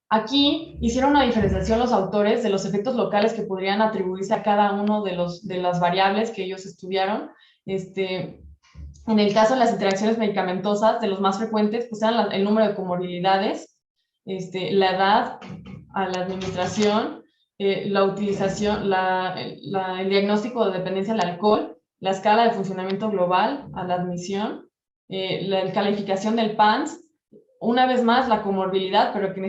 Aquí hicieron una diferenciación los autores de los efectos locales que podrían atribuirse a cada uno de las variables que ellos estudiaron. En el caso de las interacciones medicamentosas, de los más frecuentes, pues eran el número de comorbilidades, la edad a la administración, la utilización, el diagnóstico de dependencia al alcohol, la escala de funcionamiento global a la admisión, la calificación del PANSS, una vez más la comorbilidad, pero que en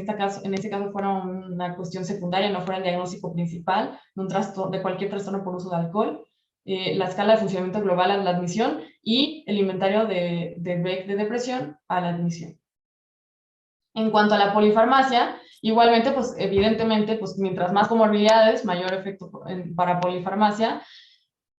este caso fuera una cuestión secundaria, no fuera el diagnóstico principal de cualquier trastorno por uso de alcohol, la escala de funcionamiento global a la admisión y el inventario de Beck de depresión a la admisión. En cuanto a la polifarmacia, igualmente, pues evidentemente, pues mientras más comorbilidades, mayor efecto para polifarmacia.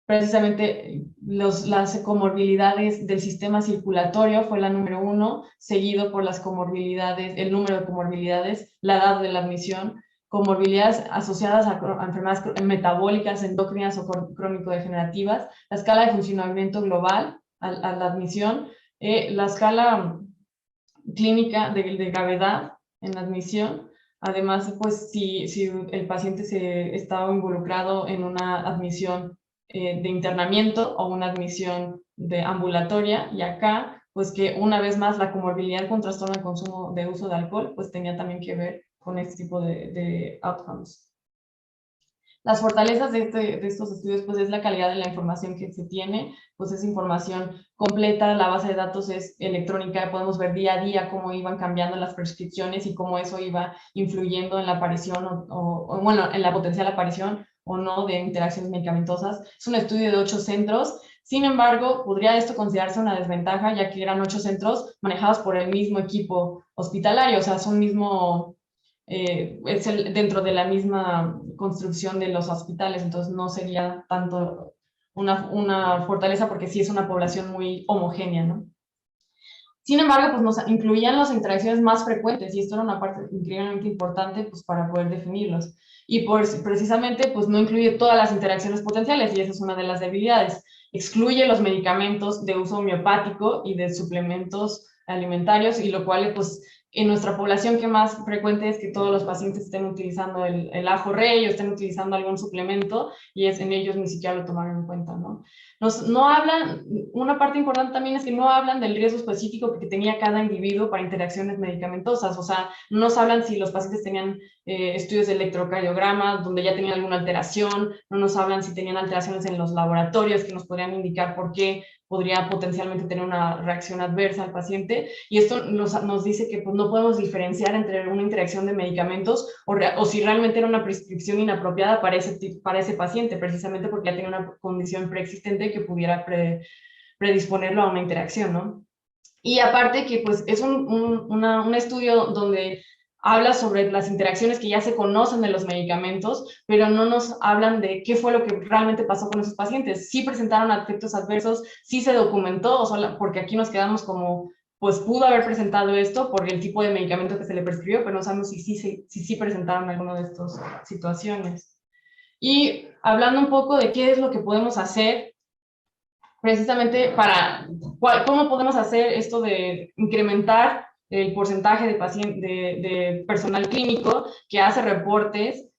Precisamente las comorbilidades del sistema circulatorio fue la número 1, seguido por las comorbilidades, el número de comorbilidades, la edad de la admisión, comorbilidades asociadas a enfermedades metabólicas, endocrinas o crónico-degenerativas, la escala de funcionamiento global a la admisión, la escala clínica de gravedad en la admisión. Además, pues si el paciente estaba involucrado en una admisión de internamiento o una admisión de ambulatoria, y acá, pues que una vez más la comorbilidad con trastorno de consumo de uso de alcohol, pues tenía también que ver con este tipo de outcomes. Las fortalezas de estos estudios, pues es la calidad de la información que se tiene, pues es información completa, la base de datos es electrónica, podemos ver día a día cómo iban cambiando las prescripciones y cómo eso iba influyendo en la aparición bueno, en la potencial aparición o no de interacciones medicamentosas. Es un estudio de 8 centros, sin embargo, podría esto considerarse una desventaja, ya que eran 8 centros manejados por el mismo equipo hospitalario, o sea, son mismo... es dentro de la misma construcción de los hospitales, entonces no sería tanto una fortaleza porque sí es una población muy homogénea, ¿no? Sin embargo, pues nos incluían las interacciones más frecuentes y esto era una parte increíblemente importante pues, para poder definirlos. Y pues, precisamente pues no incluye todas las interacciones potenciales y esa es una de las debilidades. Excluye los medicamentos de uso homeopático y de suplementos alimentarios y lo cual pues en nuestra población que más frecuente es que todos los pacientes estén utilizando el ajo rey o estén utilizando algún suplemento y en ellos ni siquiera lo tomaron en cuenta, ¿no? No hablan, una parte importante también es que no hablan del riesgo específico que tenía cada individuo para interacciones medicamentosas, o sea, no nos hablan si los pacientes tenían estudios de electrocardiograma donde ya tenían alguna alteración, no nos hablan si tenían alteraciones en los laboratorios que nos podrían indicar por qué podría potencialmente tener una reacción adversa al paciente, y esto nos dice que pues, no podemos diferenciar entre una interacción de medicamentos o si realmente era una prescripción inapropiada para ese paciente, precisamente porque ya tenía una condición preexistente que pudiera predisponerlo a una interacción, ¿no? Y aparte que pues es un estudio donde habla sobre las interacciones que ya se conocen de los medicamentos, pero no nos hablan de qué fue lo que realmente pasó con esos pacientes. Sí presentaron efectos adversos, sí se documentó, o sea, porque aquí nos quedamos como, pues pudo haber presentado esto por el tipo de medicamento que se le prescribió, pero no sabemos si sí presentaron alguna de estas situaciones. Y hablando un poco de qué es lo que podemos hacer precisamente cómo podemos hacer esto de incrementar el porcentaje de personal clínico que hace reportes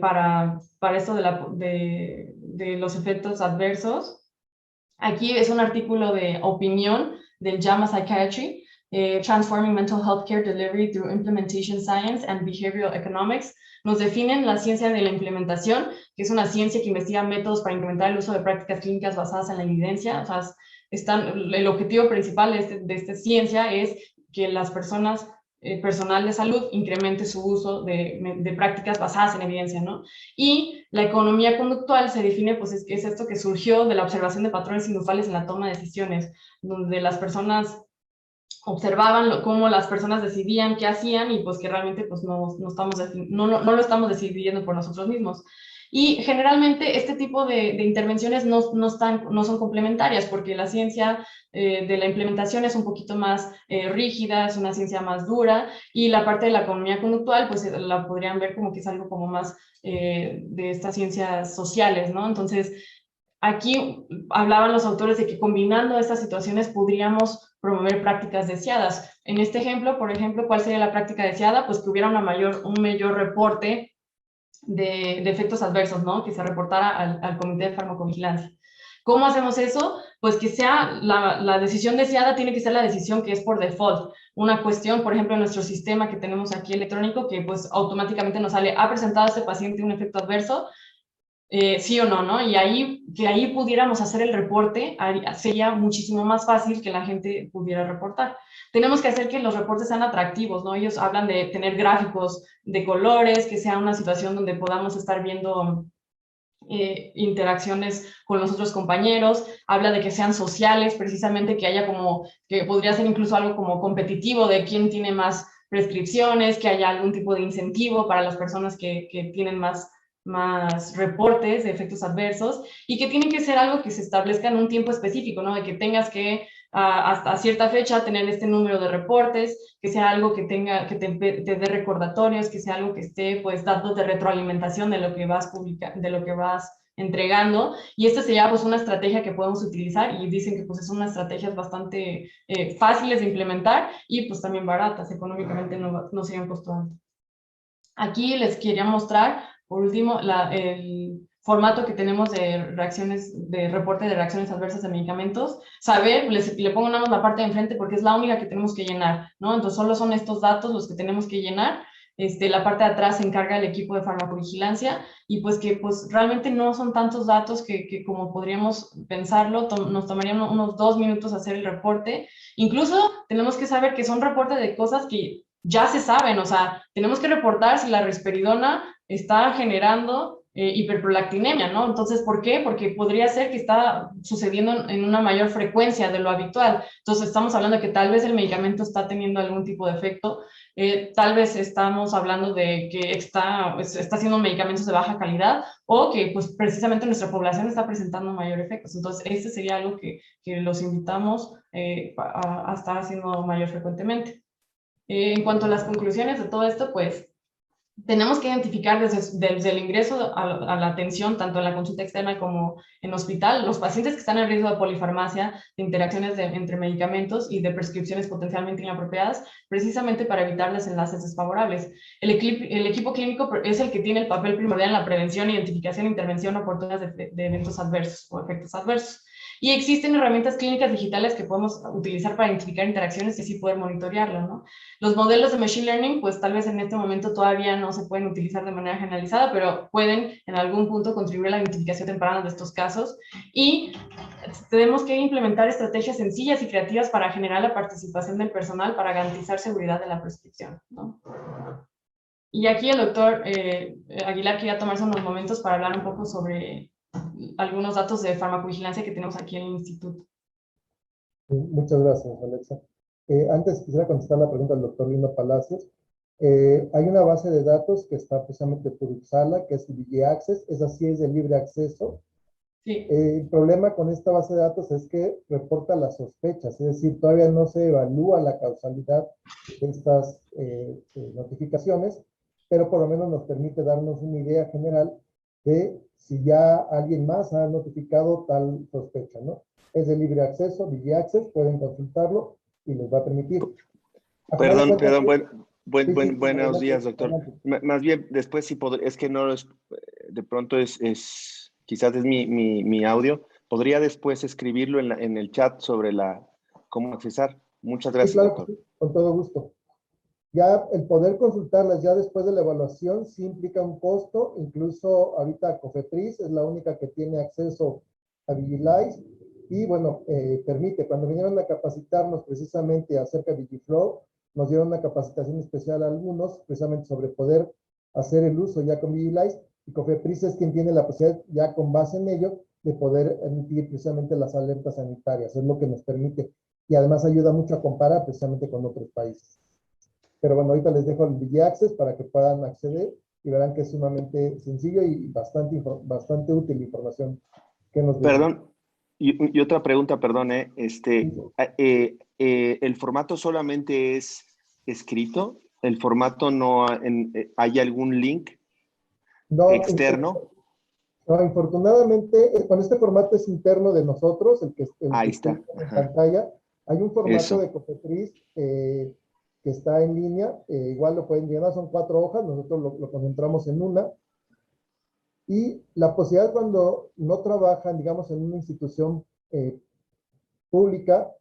para esto de los efectos adversos. Aquí es un artículo de opinión del JAMA Psychiatry, Transforming Mental Health Care Delivery Through Implementation Science and Behavioral Economics. Nos definen la ciencia de la implementación, que es una ciencia que investiga métodos para incrementar el uso de prácticas clínicas basadas en la evidencia. O sea, el objetivo principal de esta ciencia es que las personas, personal de salud, incremente su uso de prácticas basadas en evidencia, ¿no? Y la economía conductual se define, pues es esto que surgió de la observación de patrones inusuales en la toma de decisiones, donde las personas observaban cómo las personas decidían qué hacían y pues que realmente pues no lo estamos decidiendo por nosotros mismos. Y generalmente este tipo de intervenciones no son complementarias, porque la ciencia de la implementación es un poquito más rígida, es una ciencia más dura, y la parte de la economía conductual, pues la podrían ver como que es algo como más de estas ciencias sociales, ¿no? Entonces, aquí hablaban los autores de que combinando estas situaciones podríamos promover prácticas deseadas. En este ejemplo, por ejemplo, ¿cuál sería la práctica deseada? Pues que hubiera un mayor reporte de efectos adversos, ¿no? Que se reportara al Comité de Farmacovigilancia. ¿Cómo hacemos eso? Pues que sea la decisión deseada tiene que ser la decisión que es por default. Una cuestión, por ejemplo, en nuestro sistema que tenemos aquí electrónico, que pues automáticamente nos sale, ha presentado a este paciente un efecto adverso, sí o no, ¿no? Y que ahí pudiéramos hacer el reporte, sería muchísimo más fácil que la gente pudiera reportar. Tenemos que hacer que los reportes sean atractivos, ¿no? Ellos hablan de tener gráficos de colores, que sea una situación donde podamos estar viendo interacciones con los otros compañeros, habla de que sean sociales, precisamente que haya como, que podría ser incluso algo como competitivo de quién tiene más prescripciones, que haya algún tipo de incentivo para las personas que tienen más reportes de efectos adversos y que tiene que ser algo que se establezca en un tiempo específico, ¿no? De que tengas que hasta cierta fecha tener este número de reportes, que sea algo que te dé recordatorios, que sea algo que esté pues datos de retroalimentación de lo que vas de lo que vas entregando, y esta sería pues una estrategia que podemos utilizar y dicen que pues son unas estrategias bastante fáciles de implementar y pues también baratas, económicamente no serían costo alto. Aquí les quería mostrar, por último, el formato que tenemos de de reporte de reacciones adversas de medicamentos. Saber, le pongo nada más la parte de enfrente porque es la única que tenemos que llenar, ¿no? Entonces solo son estos datos los que tenemos que llenar. La parte de atrás se encarga el equipo de farmacovigilancia y pues que pues realmente no son tantos datos que como podríamos pensarlo, nos tomarían unos 2 minutos hacer el reporte. Incluso tenemos que saber que son reportes de cosas que ya se saben, o sea, tenemos que reportar si la risperidona está generando hiperprolactinemia, ¿no? Entonces, ¿por qué? Porque podría ser que está sucediendo en una mayor frecuencia de lo habitual. Entonces, estamos hablando de que tal vez el medicamento está teniendo algún tipo de efecto, tal vez estamos hablando de que está haciendo medicamentos de baja calidad o que pues precisamente nuestra población está presentando mayor efectos. Entonces, este sería algo que los invitamos a estar haciendo mayor frecuentemente. En cuanto a las conclusiones de todo esto, pues tenemos que identificar desde el ingreso a la atención, tanto en la consulta externa como en hospital, los pacientes que están en riesgo de polifarmacia, de interacciones entre medicamentos y de prescripciones potencialmente inapropiadas, precisamente para evitar desenlaces desfavorables. El equipo clínico es el que tiene el papel primordial en la prevención, identificación e intervención oportunas de eventos adversos o efectos adversos. Y existen herramientas clínicas digitales que podemos utilizar para identificar interacciones y así poder monitorearlo, ¿no? Los modelos de Machine Learning, pues tal vez en este momento todavía no se pueden utilizar de manera generalizada, pero pueden en algún punto contribuir a la identificación temprana de estos casos. Y tenemos que implementar estrategias sencillas y creativas para generar la participación del personal para garantizar seguridad de la prescripción, ¿no? Y aquí el doctor Aguilar quería tomarse unos momentos para hablar un poco sobre algunos datos de farmacovigilancia que tenemos aquí en el instituto. Muchas gracias, Alexa. Antes quisiera contestar la pregunta del doctor Lino Palacios. Hay una base de datos que está precisamente por Uppsala, que es VG Access, esa sí es de libre acceso. Sí. El problema con esta base de datos es que reporta las sospechas, es decir, todavía no se evalúa la causalidad de estas notificaciones, pero por lo menos nos permite darnos una idea general de si ya alguien más ha notificado tal sospecha, ¿no? Es de libre acceso, VG Access, pueden consultarlo y les va a permitir. Perdón, Sí, buenos días, doctor. adelante. Más bien, después si es que no es, de pronto quizás es mi audio. ¿Podría después escribirlo en el chat sobre cómo accesar? Muchas gracias, sí, claro, doctor. sí, con todo gusto. Ya el poder consultarlas ya después de la evaluación sí implica un costo, incluso ahorita COFEPRIS es la única que tiene acceso a Vigilize y bueno, permite, cuando vinieron a capacitarnos precisamente acerca de Vigiflow, nos dieron una capacitación especial a algunos, precisamente sobre poder hacer el uso ya con Vigilize, y COFEPRIS es quien tiene la posibilidad, ya con base en ello, de poder emitir precisamente las alertas sanitarias, es lo que nos permite, y además ayuda mucho a comparar precisamente con otros países. Pero bueno, ahorita les dejo el VG Access para que puedan acceder y verán que es sumamente sencillo y bastante útil la información que nos brinda. Perdón, y otra pregunta, perdón, ¿el formato solamente es escrito? ¿El formato no, hay algún link No, externo? no, infortunadamente, con este formato es interno de nosotros, el Ahí que está. está en Ajá. pantalla. Hay un formato Eso. de Cofepris que está en línea, igual lo pueden llenar, son 4 hojas, nosotros lo concentramos en una. Y la posibilidad cuando no trabajan, digamos, en una institución pública,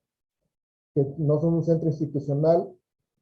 que no son un centro institucional,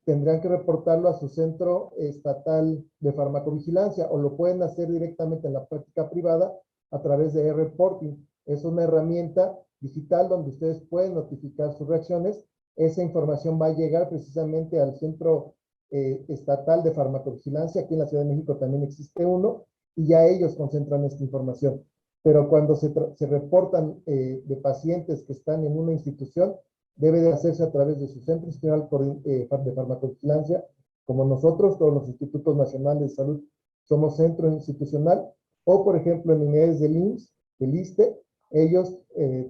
tendrían que reportarlo a su centro estatal de farmacovigilancia o lo pueden hacer directamente en la práctica privada a través de e-reporting. Es una herramienta digital donde ustedes pueden notificar sus reacciones. Esa información va a llegar precisamente al centro estatal de farmacovigilancia. Aquí en la Ciudad de México también existe uno y ya ellos concentran esta información. Pero cuando se reportan de pacientes que están en una institución, debe de hacerse a través de su Centro Institucional de Farmacovigilancia, como nosotros, todos los institutos nacionales de salud, somos centro institucional, o por ejemplo en unidades del IMSS, del ISSSTE, ellos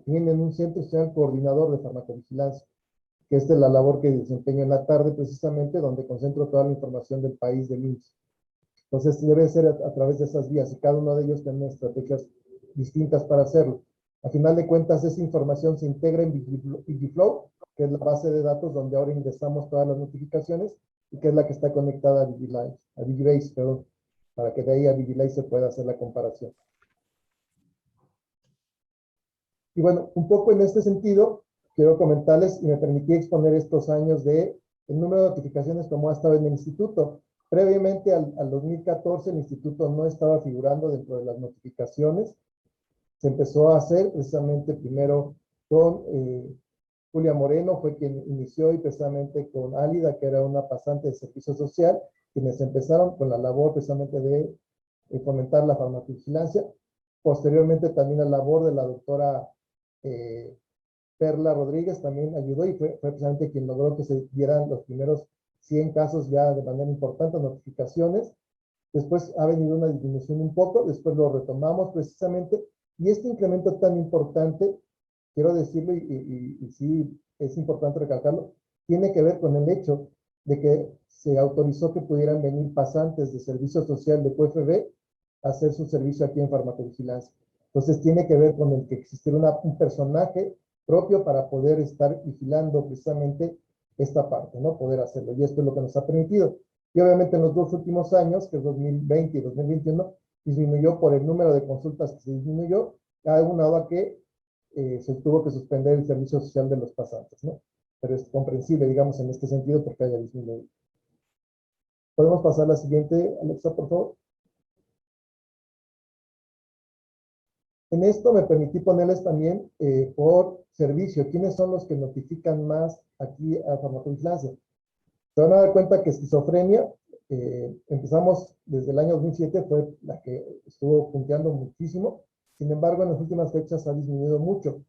tienen un Centro Institucional Coordinador de Farmacovigilancia, que esta es la labor que desempeño en la tarde precisamente, donde concentro toda la información del país del IMSS. Entonces debe ser a través de esas vías y cada uno de ellos tiene estrategias distintas para hacerlo. A final de cuentas, esa información se integra en Vigiflow, que es la base de datos donde ahora ingresamos todas las notificaciones y que es la que está conectada a Vigibase, perdón, para que de ahí a Vigilance se pueda hacer la comparación. Y bueno, un poco en este sentido, quiero comentarles y me permití exponer estos años de el número de notificaciones como ha estado en el instituto. Previamente al 2014 el instituto no estaba figurando dentro de las notificaciones. Se empezó a hacer precisamente primero con Julia Moreno, fue quien inició, y precisamente con Álida, que era una pasante de servicio social, quienes empezaron con la labor precisamente de fomentar la farmacovigilancia. Posteriormente también la labor de la doctora Perla Rodríguez también ayudó y fue precisamente quien logró que se dieran los primeros 100 casos ya de manera importante, notificaciones. Después ha venido una disminución un poco, después lo retomamos precisamente. Y este incremento tan importante, quiero decirlo y sí es importante recalcarlo, tiene que ver con el hecho de que se autorizó que pudieran venir pasantes de servicio social de QFB a hacer su servicio aquí en farmacovigilancia. Entonces tiene que ver con el que existiera un personaje propio para poder estar vigilando precisamente esta parte, ¿no? Poder hacerlo. Y esto es lo que nos ha permitido. Y obviamente en los 2 últimos años, que es 2020 y 2021, disminuyó por el número de consultas que se disminuyó, aunado a que se tuvo que suspender el servicio social de los pasantes, ¿no? Pero es comprensible, digamos, en este sentido, porque haya disminuido. ¿Podemos pasar a la siguiente, Alexa, por favor? En esto me permití ponerles también por servicio, ¿quiénes son los que notifican más aquí a farmacovigilancia? Se van a dar cuenta que esquizofrenia, empezamos desde el año 2007, fue la que estuvo punteando muchísimo. Sin embargo, en las últimas fechas ha disminuido mucho.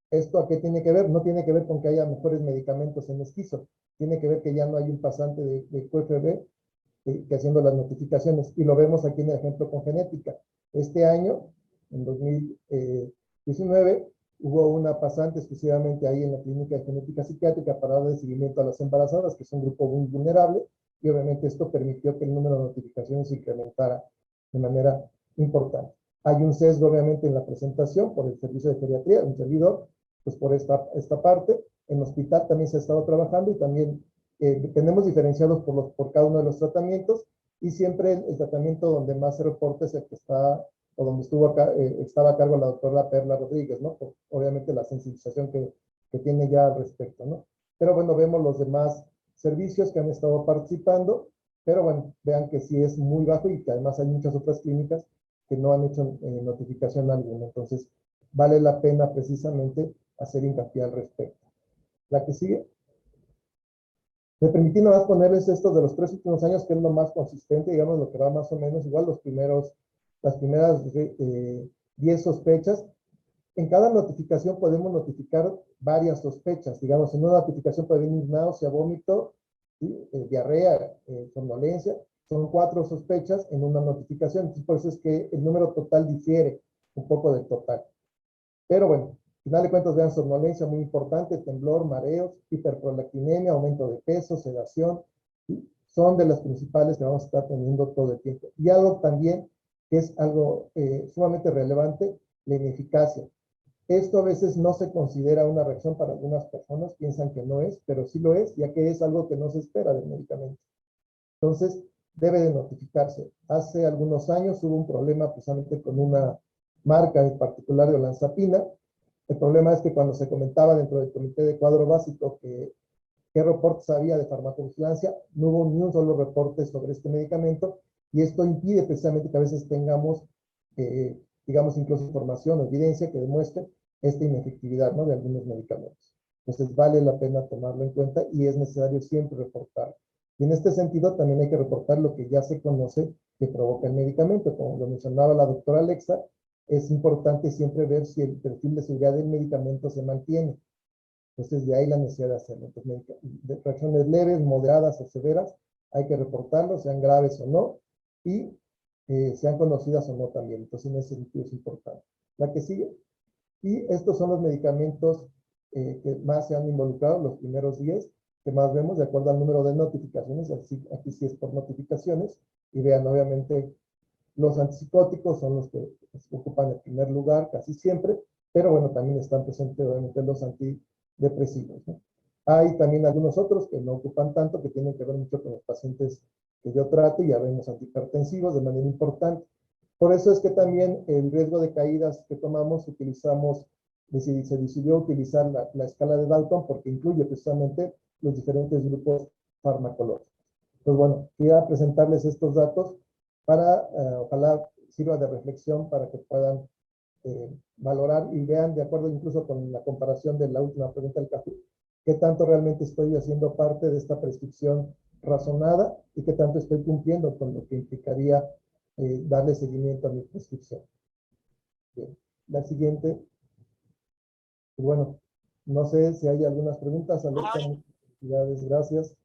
¿Esto a qué tiene que ver? No tiene que ver con que haya mejores medicamentos en esquizo. Tiene que ver que ya no hay un pasante de QFB que haciendo las notificaciones. Y lo vemos aquí en el ejemplo con genética. Este año, en 2019, hubo una pasante exclusivamente ahí en la clínica de genética psiquiátrica para darle seguimiento a las embarazadas, que es un grupo muy vulnerable, y obviamente esto permitió que el número de notificaciones se incrementara de manera importante. Hay un sesgo obviamente en la presentación por el servicio de geriatría, un servidor, pues por esta parte. En hospital también se ha estado trabajando y también tenemos diferenciados por cada uno de los tratamientos y siempre el tratamiento donde más se reporta es el que está o donde estaba a cargo la doctora Perla Rodríguez, ¿no? Por, obviamente la sensibilización que tiene ya al respecto, ¿no? Pero bueno, vemos los demás servicios que han estado participando, pero bueno, vean que sí es muy bajo y que además hay muchas otras clínicas que no han hecho notificación alguna. Entonces, vale la pena precisamente hacer hincapié al respecto. La que sigue. Me permití nada más ponerles esto de los 3 últimos años, que es lo más consistente, digamos, lo que va más o menos igual, las primeras 10 sospechas. En cada notificación podemos notificar varias sospechas. Digamos, en una notificación puede venir náusea, vómito, ¿sí? Diarrea, somnolencia. son 4 sospechas en una notificación. Entonces, por eso es que el número total difiere un poco del total. Pero bueno, al final de cuentas, vean, somnolencia muy importante, temblor, mareos, hiperprolactinemia, aumento de peso, sedación, son de las principales que vamos a estar teniendo todo el tiempo. Y algo también que es algo sumamente relevante, la ineficacia. Esto a veces no se considera una reacción para algunas personas, piensan que no es, pero sí lo es, ya que es algo que no se espera del medicamento. Entonces, debe de notificarse. Hace algunos años hubo un problema precisamente con una marca en particular de olanzapina. El problema es que cuando se comentaba dentro del comité de cuadro básico que qué reportes había de farmacovigilancia, no hubo ni un solo reporte sobre este medicamento, y esto impide precisamente que a veces tengamos, digamos, incluso información o evidencia que demuestre esta inefectividad, ¿no?, de algunos medicamentos. Entonces vale la pena tomarlo en cuenta y es necesario siempre reportar. Y en este sentido también hay que reportar lo que ya se conoce que provoca el medicamento. Como lo mencionaba la doctora Alexa, es importante siempre ver si el perfil de seguridad del medicamento se mantiene. Entonces, de ahí la necesidad de hacerlo. Entonces, de reacciones leves, moderadas o severas, hay que reportarlo, sean graves o no, y sean conocidas o no también. Entonces, en ese sentido es importante. La que sigue. Y estos son los medicamentos que más se han involucrado, los primeros 10, que más vemos de acuerdo al número de notificaciones. Así, aquí sí es por notificaciones. Y vean, obviamente, los antipsicóticos son los que ocupan el primer lugar casi siempre, pero bueno, también están presentes obviamente los antidepresivos, ¿no? Hay también algunos otros que no ocupan tanto, que tienen que ver mucho con los pacientes que yo trato, y ya vemos antihipertensivos de manera importante. Por eso es que también el riesgo de caídas que tomamos, utilizamos, se decidió utilizar la escala de Dalton porque incluye precisamente los diferentes grupos farmacológicos. Pues bueno, quería presentarles estos datos para, ojalá sirva de reflexión para que puedan valorar y vean, de acuerdo incluso con la comparación de la última pregunta del café, qué tanto realmente estoy haciendo parte de esta prescripción razonada y qué tanto estoy cumpliendo con lo que implicaría darle seguimiento a mi prescripción. Bien. La siguiente. Bueno, no sé si hay algunas preguntas, Alexa. Muchas gracias.